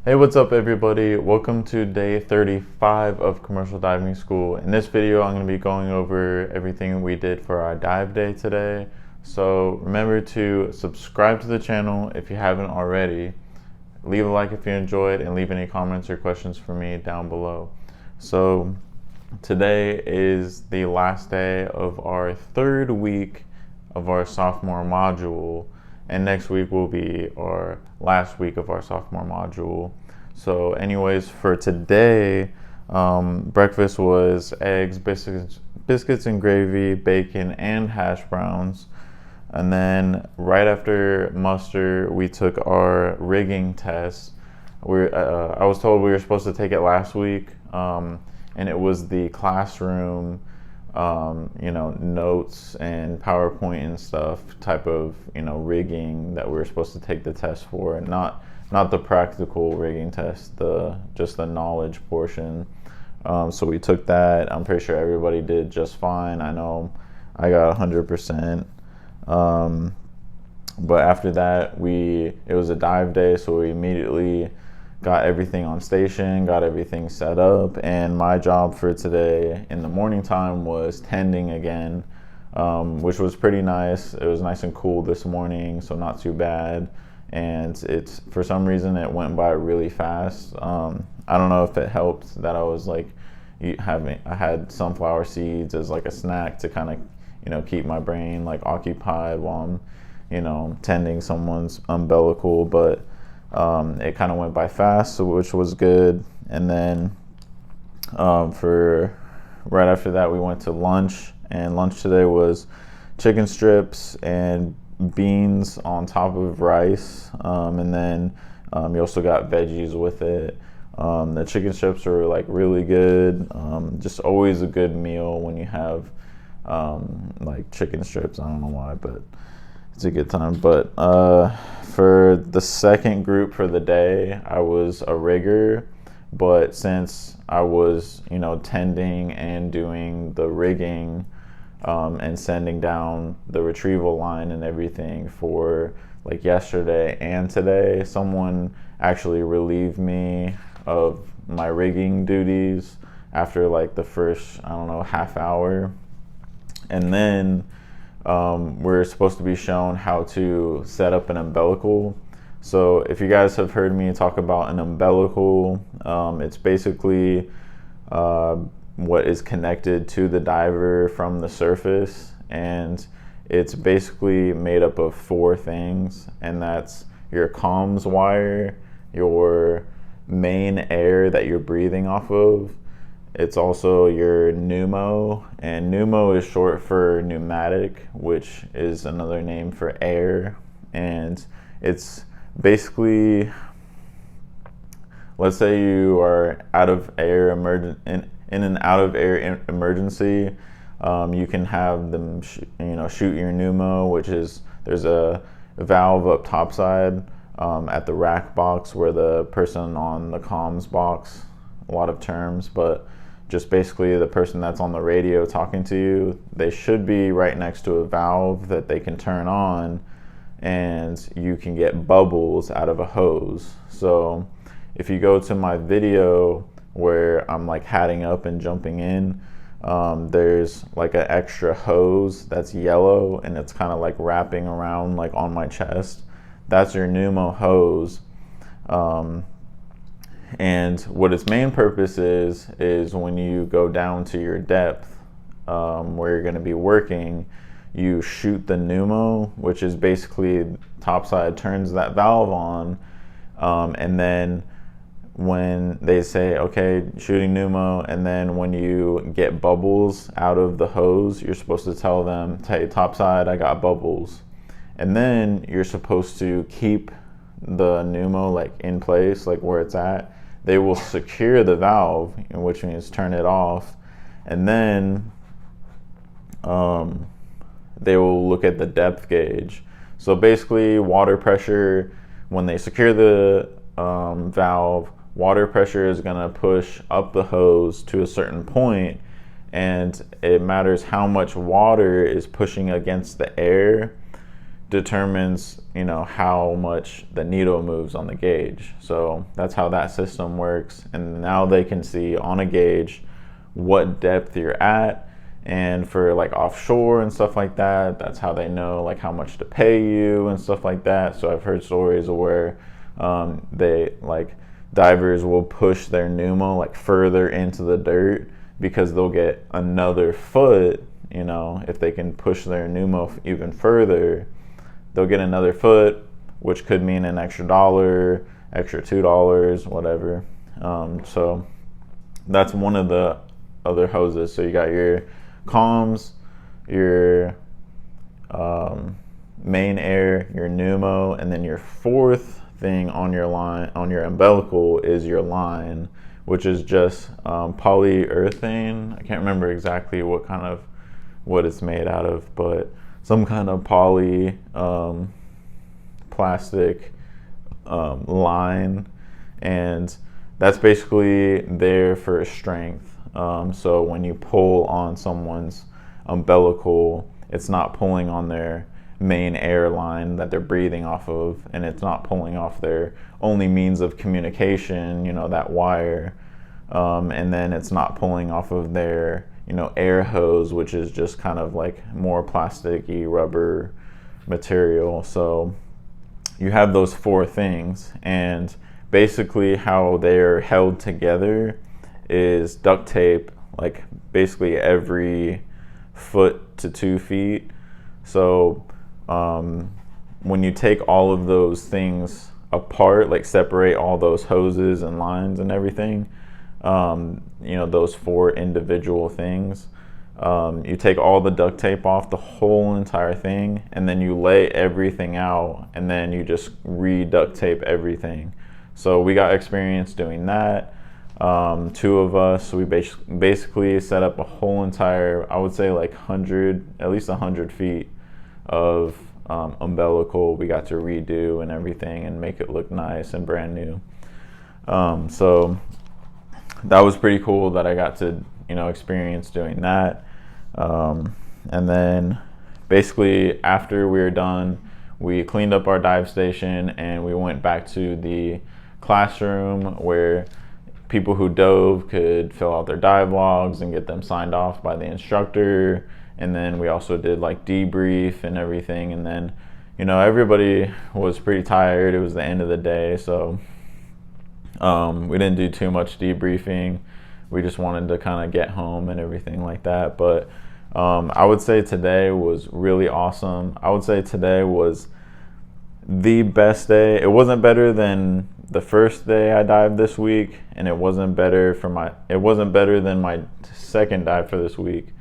Hey, what's up everybody? Welcome to day 35 of commercial diving school. In this video, I'm going to be going over everything we did for our dive day today. So remember to subscribe to the channel if you haven't already. Leave a like if you enjoyed and leave any comments or questions for me down below. So today is the last day of our third week of our sophomore module, and next week will be our last week of our sophomore module. So anyways, for today, breakfast was eggs, biscuits and gravy, bacon, and hash browns. And then right after muster, we took our rigging test. I was told we were supposed to take it last week, and it was the classroom notes and PowerPoint and stuff type of, rigging that we were supposed to take the test for, and not the practical rigging test, just the knowledge portion. So we took that. I'm pretty sure everybody did just fine. I know I got 100%. But after that, it was a dive day, so we immediately got everything on station, got everything set up, and my job for today in the morning time was tending again, which was pretty nice. It was nice and cool this morning, so not too bad. And for some reason it went by really fast. I don't know if it helped that I was I had sunflower seeds as like a snack to kind of keep my brain occupied while I'm tending someone's umbilical, but it kind of went by fast, which was good. And then for right after that, we went to lunch, and lunch today was chicken strips and beans on top of rice, and then you also got veggies with it. The chicken strips were really good. Just always a good meal when you have chicken strips. I don't know why, but it's a good time. But for the second group for the day, I was a rigger, but since I was tending and doing the rigging and sending down the retrieval line and everything for yesterday and today, someone actually relieved me of my rigging duties after the first, I don't know, half hour. And then we're supposed to be shown how to set up an umbilical. So if you guys have heard me talk about an umbilical, it's basically what is connected to the diver from the surface, and it's basically made up of four things, and that's your comms wire, your main air that you're breathing off of. It's also your pneumo, and pneumo is short for pneumatic, which is another name for air. And it's basically, let's say you are out of air in an out of air emergency, you can have them shoot your pneumo, which is, there's a valve up topside at the rack box where the person on the comms box, a lot of terms, but just basically the person that's on the radio talking to you, they should be right next to a valve that they can turn on, and you can get bubbles out of a hose. So if you go to my video where I'm hatting up and jumping in, there's an extra hose that's yellow, and it's kind of wrapping around on my chest. That's your pneumo hose. And what its main purpose is when you go down to your depth, where you're going to be working, you shoot the pneumo, which is basically topside turns that valve on, and then when they say, okay, shooting pneumo, and then when you get bubbles out of the hose, you're supposed to tell them, hey, topside, I got bubbles. And then you're supposed to keep the pneumo in place, where it's at. They will secure the valve, which means turn it off, and then they will look at the depth gauge. So basically, water pressure, when they secure the valve, water pressure is going to push up the hose to a certain point, and it matters how much water is pushing against the air determines, how much the needle moves on the gauge. So that's how that system works. And now they can see on a gauge what depth you're at. And for like offshore and stuff like that, that's how they know like how much to pay you and stuff like that. So I've heard stories of where they like divers will push their pneumo like further into the dirt because they'll get another foot. If they can push their pneumo even further, they'll get another foot, which could mean an extra $1, extra $2, whatever. So that's one of the other hoses. So you got your comms, your main air, your pneumo, and then your fourth thing on your line, on your umbilical, is your line, which is just polyurethane. I can't remember exactly what it's made out of, but some kind of poly plastic line, and that's basically there for strength. So when you pull on someone's umbilical, it's not pulling on their main air line that they're breathing off of, and it's not pulling off their only means of communication, that wire, and then it's not pulling off of their air hose, which is just kind of like more plasticky rubber material. So you have those four things, and basically how they're held together is duct tape, like basically every foot to 2 feet. So when you take all of those things apart, like separate all those hoses and lines and everything, those four individual things, you take all the duct tape off, the whole entire thing, and then you lay everything out, and then you just re-duct tape everything. So we got experience doing that. Two of us, we basically set up a whole entire, I would say like at least 100 feet of umbilical. We got to redo and everything and make it look nice and brand new. So that was pretty cool that I got to experience doing that. And then basically after we were done, we cleaned up our dive station and we went back to the classroom where people who dove could fill out their dive logs and get them signed off by the instructor. And then we also did like debrief and everything. And then everybody was pretty tired. It was the end of the day, so we didn't do too much debriefing. We just wanted to kind of get home and everything like that. But I would say today was really awesome. I would say today was the best day. It wasn't better than the first day I dived this week, and it wasn't better than my second dive for this week.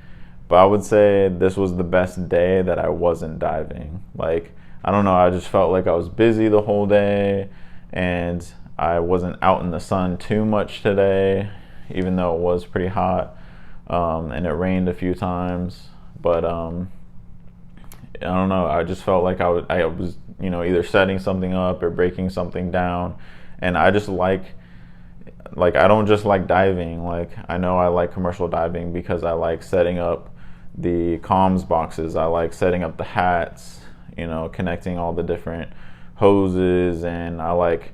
But I would say this was the best day that I wasn't diving. Like, I don't know, I just felt like I was busy the whole day, and I wasn't out in the sun too much today, even though it was pretty hot, and it rained a few times. But I don't know, I just felt like I was either setting something up or breaking something down. And I just like I don't just like diving. Like, I know I like commercial diving because I like setting up the comms boxes. I like setting up the hats, connecting all the different hoses, and I like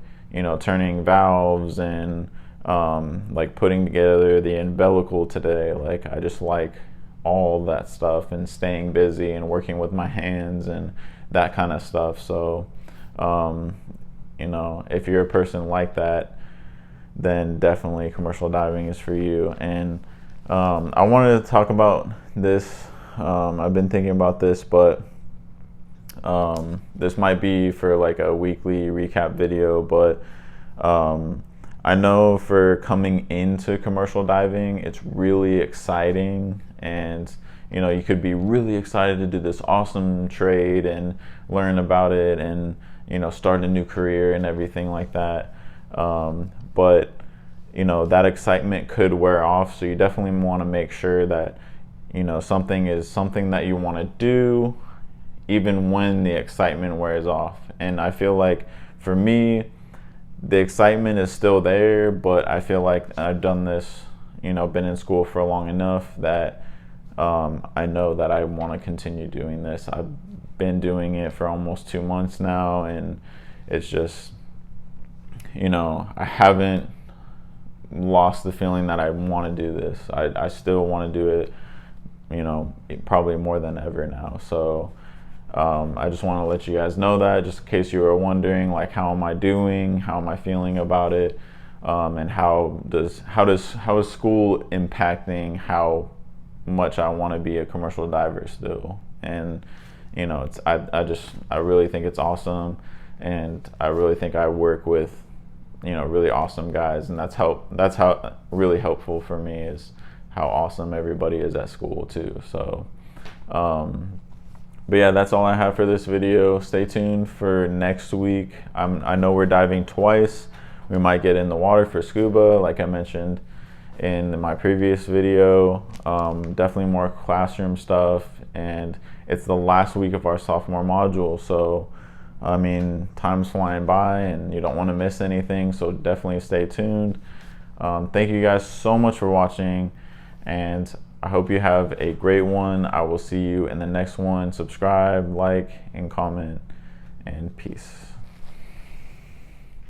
turning valves and like putting together the umbilical today. Like, I just like all that stuff and staying busy and working with my hands and that kind of stuff. So if you're a person like that, then definitely commercial diving is for you. And I wanted to talk about this. I've been thinking about this, but this might be for like a weekly recap video. But I know for coming into commercial diving, it's really exciting, and you could be really excited to do this awesome trade and learn about it and start a new career and everything like that. But that excitement could wear off, so you definitely want to make sure that something is something that you want to do even when the excitement wears off. And I feel like for me, the excitement is still there, but I feel like I've done this, been in school for long enough that I know that I want to continue doing this. I've been doing it for almost 2 months now, and it's just, you know, I haven't lost the feeling that I want to do this. I still want to do it, you know, probably more than ever now. So I just want to let you guys know that, just in case you were wondering, like, how am I doing? How am I feeling about it? And how is school impacting how much I want to be a commercial diver still? And you know, I really think it's awesome, and I really think I work with, you know, really awesome guys, and that's how really helpful for me, is how awesome everybody is at school too. So but yeah, that's all I have for this video. Stay tuned for next week. I know we're diving twice. We might get in the water for scuba, like I mentioned in my previous video. Definitely more classroom stuff, and it's the last week of our sophomore module, so I mean, time's flying by and you don't want to miss anything, so definitely stay tuned. Thank you guys so much for watching, and I hope you have a great one. I will see you in the next one. Subscribe, like, and comment, and peace.